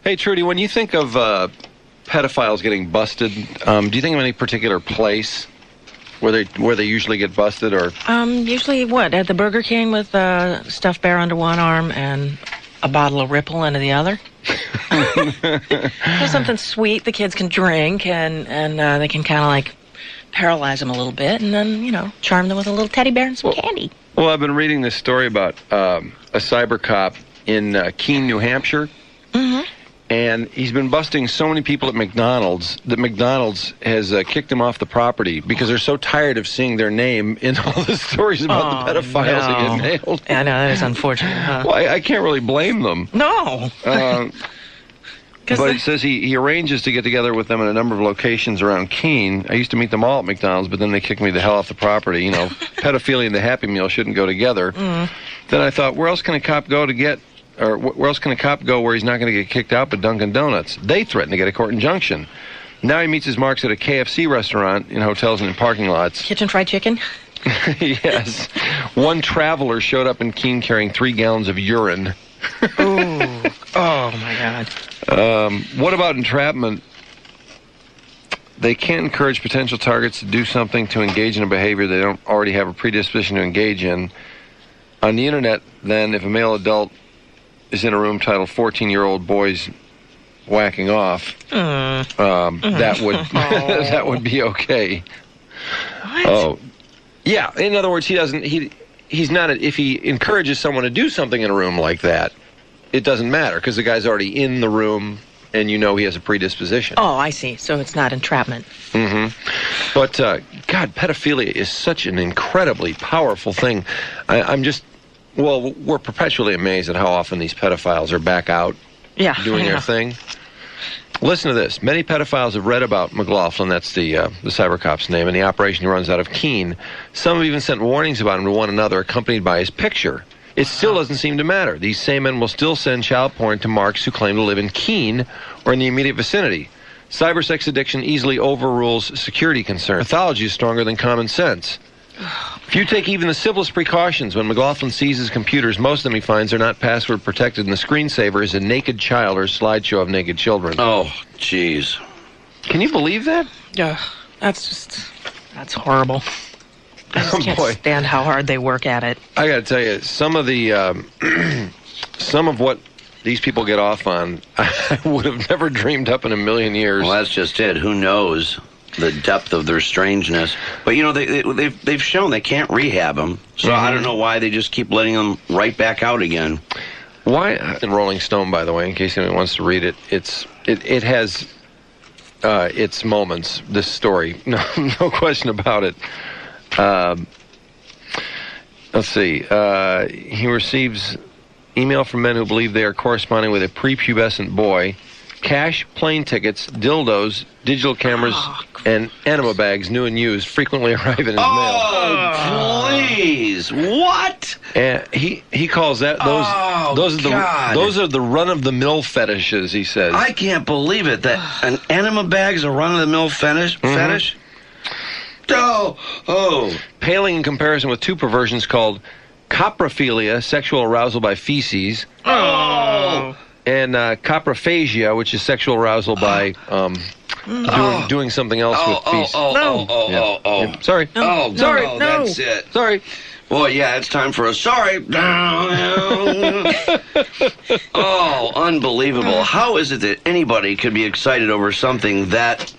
Hey, Trudy, when you think of pedophiles getting busted, do you think of any particular place where they usually get busted? Or usually what? At the Burger King with a stuffed bear under one arm and a bottle of Ripple under the other? There's something sweet the kids can drink, and they can kind of like paralyze them a little bit, and then, charm them with a little teddy bear and some candy. Well, I've been reading this story about a cyber cop in Keene, New Hampshire. Mm-hmm. And he's been busting so many people at McDonald's that McDonald's has kicked him off the property because they're so tired of seeing their name in all the stories about the pedophiles that get nailed. Yeah, I know, that is unfortunate, huh? Well, I can't really blame them. No. But it says he arranges to get together with them in a number of locations around Keene. I used to meet them all at McDonald's, but then they kicked me the hell off the property. Pedophilia and the Happy Meal shouldn't go together. Mm. Then I thought, where else can a cop go where else can a cop go where he's not going to get kicked out but Dunkin' Donuts? They threatened to get a court injunction. Now he meets his marks at a KFC restaurant, in hotels and in parking lots. Kitchen Fried Chicken? Yes. One traveler showed up in Keene carrying 3 gallons of urine. Ooh. Oh, my God. What about entrapment? They can't encourage potential targets to do something to engage in a behavior they don't already have a predisposition to engage in. On the internet, then, if a male adult is in a room titled 14-year-old boys whacking off, that would that would be okay. What? Oh, yeah. In other words, he's not. If he encourages someone to do something in a room like that, it doesn't matter because the guy's already in the room and he has a predisposition. Oh, I see. So it's not entrapment. Mm-hmm. But God, pedophilia is such an incredibly powerful thing. We're perpetually amazed at how often these pedophiles are back out doing their thing. Listen to this. Many pedophiles have read about McLaughlin, that's the cyber cop's name, and the operation he runs out of Keene. Some have even sent warnings about him to one another, accompanied by his picture. It still doesn't seem to matter. These same men will still send child porn to marks who claim to live in Keene or in the immediate vicinity. Cyber sex addiction easily overrules security concerns. Pathology is stronger than common sense. If you take even the simplest precautions, when McLaughlin seizes computers, most of them he finds are not password protected, and the screensaver is a naked child or a slideshow of naked children. Oh, jeez. Can you believe that? Yeah, that's horrible. I just can't stand how hard they work at it. I got to tell you, some of what these people get off on, I would have never dreamed up in a million years. Well, that's just it. Who knows the depth of their strangeness? But they've shown they can't rehab them, so I don't know why they just keep letting them right back out again. Why? In Rolling Stone, by the way, in case anyone wants to read it, it has its moments. This story, no question about it. Let's see. He receives email from men who believe they are corresponding with a prepubescent boy. Cash, plane tickets, dildos, digital cameras, and enema bags, new and used, frequently arrive in his mail. Oh, please! What? And he calls that those are the run-of-the-mill fetishes. He says. I can't believe it. That an enema bag's a run-of-the-mill fetish. Oh. Paling in comparison with 2 perversions called coprophilia, sexual arousal by feces. Oh. And coprophagia, which is sexual arousal by doing something else with feces. Sorry. No, that's it. Sorry. Well, yeah, it's time for a sorry. Oh, unbelievable. How is it that anybody could be excited over something that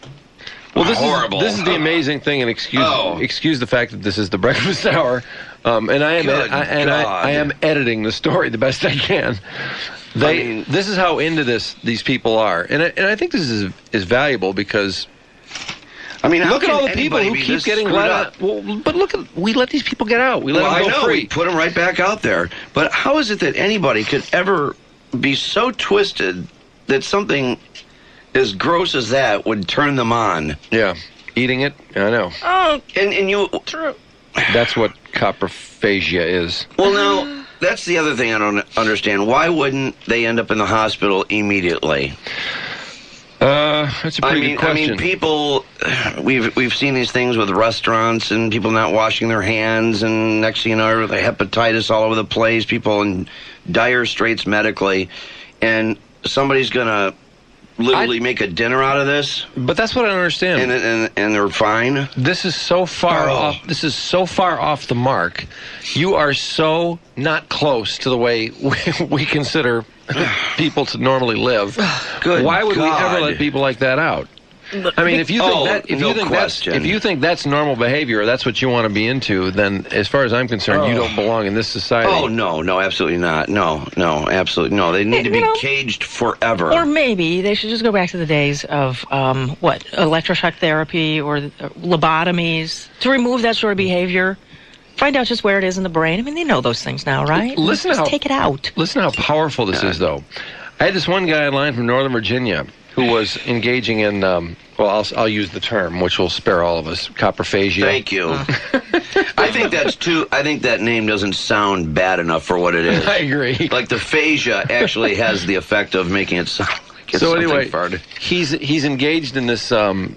horrible? This is the amazing thing, and excuse the fact that this is the breakfast hour, and I am editing the story the best I can. This is how into these people are, and I think this is valuable because look at all the people who keep getting let out. Well, but we let these people get out. We let them go free. We put them right back out there. But how is it that anybody could ever be so twisted that something as gross as that would turn them on? Yeah, eating it. I know. Oh, and you. True. That's what coprophagia is. Well, now. That's the other thing I don't understand. Why wouldn't they end up in the hospital immediately? That's a pretty good question. I mean, people, we've seen these things with restaurants and people not washing their hands, and next thing you know, the hepatitis all over the place, people in dire straits medically. And somebody's going to literally make a dinner out of this. But that's what I don't understand. And they're fine. This is so far off. This is so far off the mark. You are so not close to the way we consider people to normally live. Good Why would we God. ever let people like that out? I mean, if you think that's normal behavior, or that's what you want to be into, then as far as I'm concerned, you don't belong in this society. Oh, no, absolutely not. No, absolutely no. They need to be caged forever. Or maybe they should just go back to the days of, electroshock therapy or lobotomies to remove that sort of behavior. Find out just where it is in the brain. I mean, they know those things now, right? Just take it out. Listen how powerful this is, though. I had this one guy online from Northern Virginia who was engaging in, I'll use the term, which will spare all of us, coprophagia. Thank you. I think that name doesn't sound bad enough for what it is. I agree. Like the phagia actually has the effect of making it sound like it's something farted. He's engaged in this. They're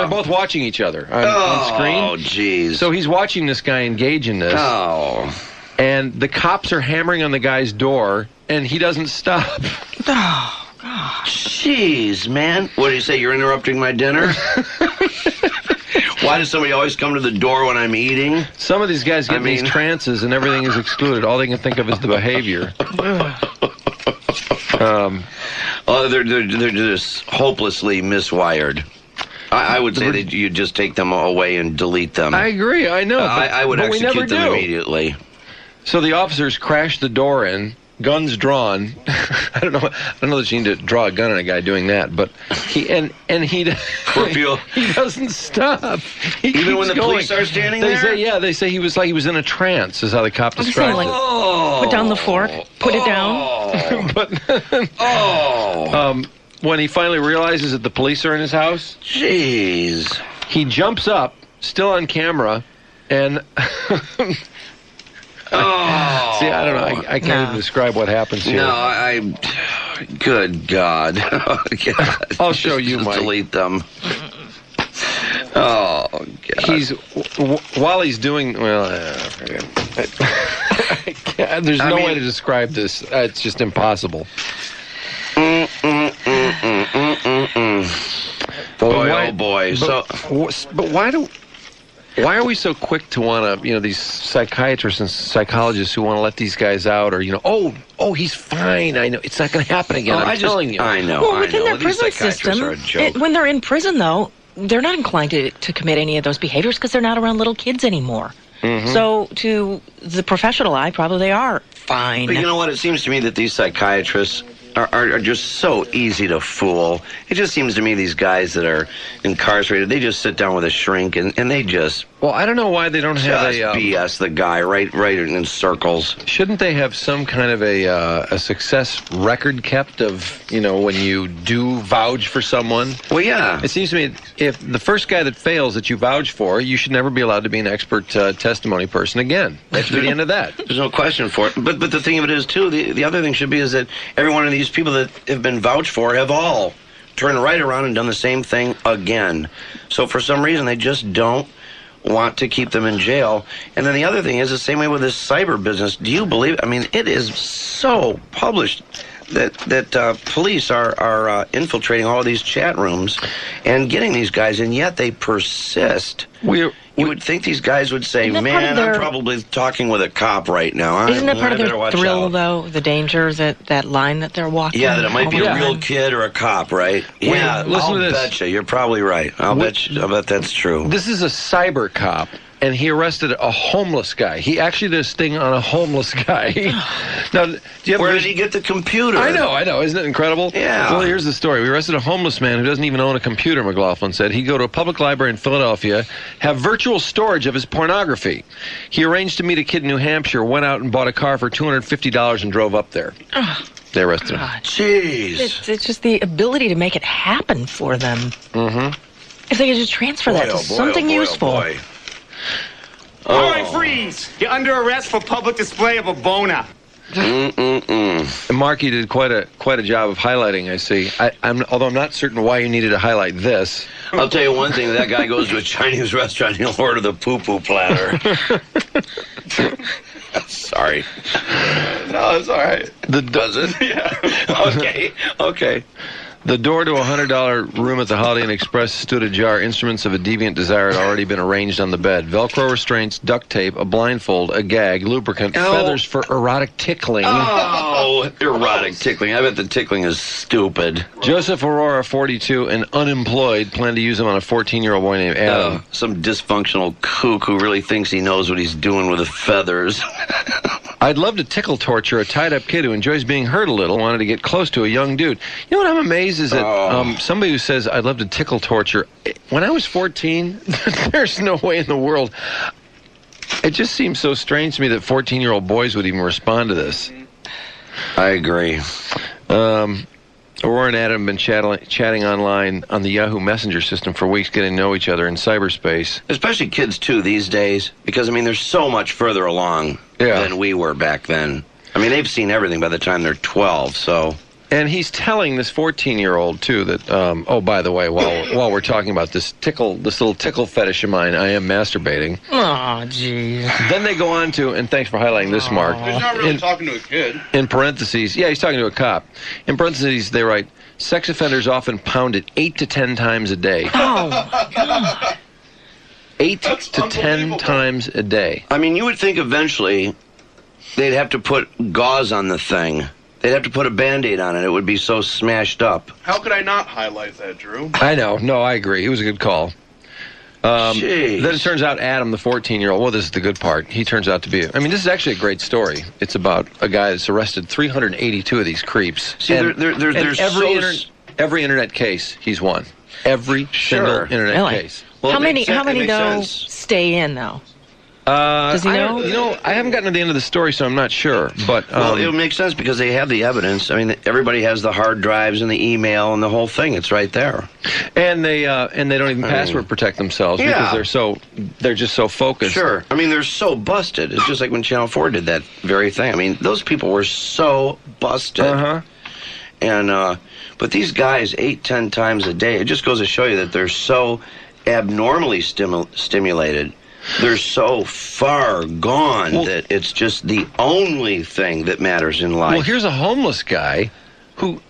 both watching each other on screen. Oh, jeez. So he's watching this guy engage in this. Oh. And the cops are hammering on the guy's door, and he doesn't stop. Oh, God. Jeez, man. What do you say? You're interrupting my dinner? Why does somebody always come to the door when I'm eating? Some of these guys get in these trances, and everything is excluded. All they can think of is the behavior. They're just hopelessly miswired. I would say that you just take them away and delete them. I agree. I know. I would execute them immediately. So the officers crashed the door in, guns drawn. I don't know that you need to draw a gun on a guy doing that, but he doesn't stop. Even when the police are standing there? They say he was in a trance, is how the cop described it. Put down the fork, put it down. When he finally realizes that the police are in his house, jeez, he jumps up, still on camera, and see, I don't know. I can't even describe what happens here. No, good God. God. I'll show you, Mike. Delete them. Oh, God. While he's doing, there's no way to describe this. It's just impossible. Boy. But why are we so quick to want to, these psychiatrists and psychologists who want to let these guys out, or, he's fine. I know it's not going to happen again. I'm telling you. I know. Well, within their prison system, when they're in prison, though, they're not inclined to commit any of those behaviors because they're not around little kids anymore. Mm-hmm. So to the professional eye, probably they are fine. But you know what? It seems to me that these psychiatrists are just so easy to fool. It just seems to me these guys that are incarcerated, they just sit down with a shrink and they just... Well, I don't know why they don't have BS the guy right in circles. Shouldn't they have some kind of a success record kept of, when you do vouch for someone? Well, yeah. It seems to me if the first guy that fails that you vouch for, you should never be allowed to be an expert testimony person again. That should be the end of that. There's no question for it. But the thing of it is, too, the other thing should be is that every one of these people that have been vouched for have all turned right around and done the same thing again. So for some reason, they just don't want to keep them in jail. And then the other thing is the same way with this cyber business. Do you believe? I mean, it is so published that police are infiltrating all of these chat rooms and getting these guys, and yet they persist. You would think these guys would say, man, I'm probably talking with a cop right now. Isn't that part of their thrill, though? The danger, that line that they're walking? Yeah, that it might be a real kid or a cop, right? Yeah, I'll bet you. You're probably right. I'll bet that's true. This is a cyber cop, and he arrested a homeless guy. He actually did a sting on a homeless guy. Now, where did he get the computer? I know. Isn't it incredible? Yeah. Well, here's the story. We arrested a homeless man who doesn't even own a computer, McLaughlin said. He'd go to a public library in Philadelphia, have virtual storage of his pornography. He arranged to meet a kid in New Hampshire, went out and bought a car for $250 and drove up there. They arrested him. Jeez. It's just the ability to make it happen for them. Mm-hmm. If they could just transfer that to something useful. All right, freeze! You're under arrest for public display of a boner. Mark, you did quite a job of highlighting, I see. Although I'm not certain why you needed to highlight this. I'll tell you one thing. That guy goes to a Chinese restaurant, he'll order the poo-poo platter. Sorry. No, it's all right. Does it? Yeah. Okay. The door to a $100 room at the Holiday Inn Express stood ajar. Instruments of a deviant desire had already been arranged on the bed. Velcro restraints, duct tape, a blindfold, a gag, lubricant, feathers for erotic tickling. Oh, erotic tickling. I bet the tickling is stupid. Joseph Aurora, 42, and unemployed, planned to use him on a 14-year-old boy named Adam. Some dysfunctional kook who really thinks he knows what he's doing with the feathers. I'd love to tickle torture a tied-up kid who enjoys being hurt a little, wanted to get close to a young dude. You know what I'm amazed is that somebody who says, I'd love to tickle torture, when I was 14, there's no way in the world. It just seems so strange to me that 14-year-old boys would even respond to this. I agree. Aurora and Adam have been chatting online on the Yahoo Messenger system for weeks, getting to know each other in cyberspace. Especially kids, too, these days. Because, I mean, they're so much further along than we were back then. I mean, they've seen everything by the time they're 12, so... And he's telling this 14-year-old, too, that, oh, by the way, while we're talking about this little tickle fetish of mine, I am masturbating. Oh, geez. Then they go on to, and thanks for highlighting this, Mark. He's not really talking to a kid. In parentheses, yeah, he's talking to a cop. In parentheses, they write, sex offenders often pounded 8 to 10 times a day. Oh, my God. 8 to 10 times a day. I mean, you would think eventually they'd have to put gauze on the thing. They'd have to put a Band-Aid on it. It would be so smashed up. How could I not highlight that, Drew? I know. No, I agree. It was a good call. Then it turns out Adam, the 14-year-old, well, this is the good part. He turns out to be, I mean, this is actually a great story. It's about a guy that's arrested 382 of these creeps. See, there's every internet case, he's won. Every single internet case. Well, how many though stay in, though? Does he know? I haven't gotten to the end of the story, so I'm not sure. But well, it would make sense because they have the evidence. I mean, everybody has the hard drives and the email and the whole thing. It's right there. And they don't even password protect themselves because they're just so focused. Sure. I mean, they're so busted. It's just like when Channel 4 did that very thing. I mean, those people were so busted. And but these guys 8, 10 times a day. It just goes to show you that they're so abnormally stimulated. They're so far gone that it's just the only thing that matters in life. Well, here's a homeless guy who,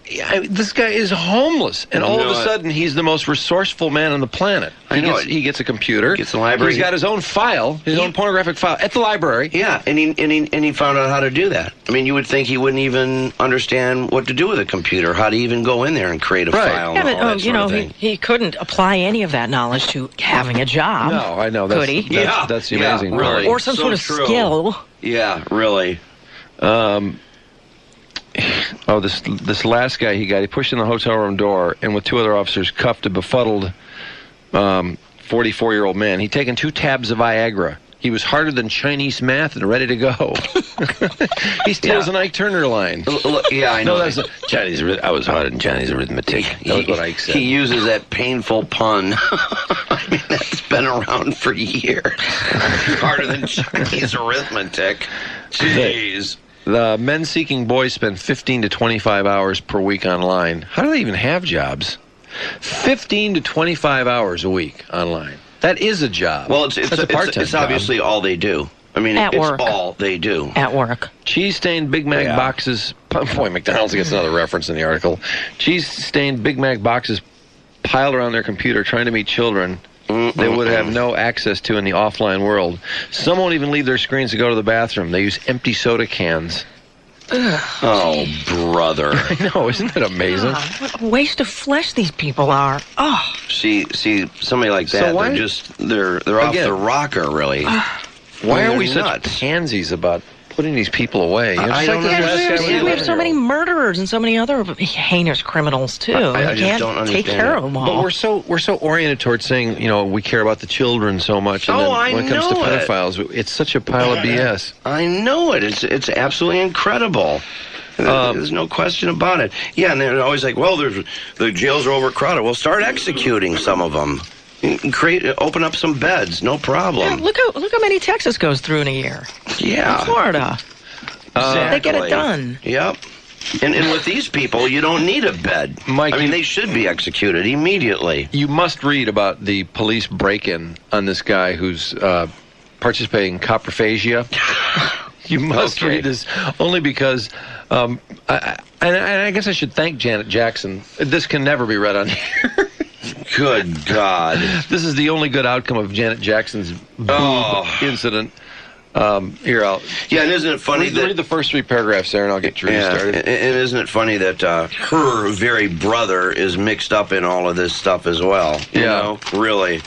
this guy is homeless, and all of a sudden he's the most resourceful man on the planet. He gets a computer. Gets the library. He's got his own file, his own pornographic file at the library. Yeah, and he found out how to do that. I mean, you would think he wouldn't even understand what to do with a computer, how to even go in there and create a file. Yeah, but he couldn't apply any of that knowledge to having a job. No, I know. Could he? That's the amazing part. Really. Or some sort of skill. Yeah, really. This last guy he pushed in the hotel room door and with 2 other officers cuffed a befuddled 44-year-old man. He'd taken 2 tabs of Viagra. He was harder than Chinese math and ready to go. He steals an Ike Turner line. Yeah, I know. No, that's Chinese. I was harder than Chinese arithmetic. That was what Ike said. He uses that painful pun. I mean, that's been around for years. Harder than Chinese arithmetic. Jeez. The men-seeking boys spend 15 to 25 hours per week online. How do they even have jobs? 15 to 25 hours a week online. That is a job. Well, it's a part-time job. It's obviously all they do. I mean, it's all they do. At work. Cheese-stained Big Mac boxes. Boy, McDonald's gets another reference in the article. Cheese-stained Big Mac boxes piled around their computer trying to meet children they would have no access to in the offline world. Some won't even leave their screens to go to the bathroom. They use empty soda cans. Oh, brother. I know, isn't that amazing? What a waste of flesh these people are. Oh. See, somebody like that, they're off the rocker, really. Why are we such pansies about putting these people away? I don't understand. We have so many murderers and so many other heinous criminals too. I just don't understand. Take care of them all. But we're so oriented towards saying, we care about the children so much, and then when it comes to pedophiles, it's such a pile of BS. I know it. It's absolutely incredible. There's no question about it. Yeah, and they're always like, well, the jails are overcrowded. Well, start executing some of them. Open up some beds, no problem. Yeah, look how many Texas goes through in a year. Yeah. In Florida. Exactly. They get it done. Yep. And with these people, you don't need a bed. Mike, they should be executed immediately. You must read about the police break-in on this guy who's participating in coprophagia. You must read this only because, and I guess I should thank Janet Jackson. This can never be read on here. Good God. This is the only good outcome of Janet Jackson's incident. Here, Yeah, and isn't it funny read the first 3 paragraphs there, and I'll get Drew started. And isn't it funny that her very brother is mixed up in all of this stuff as well? You know? Really.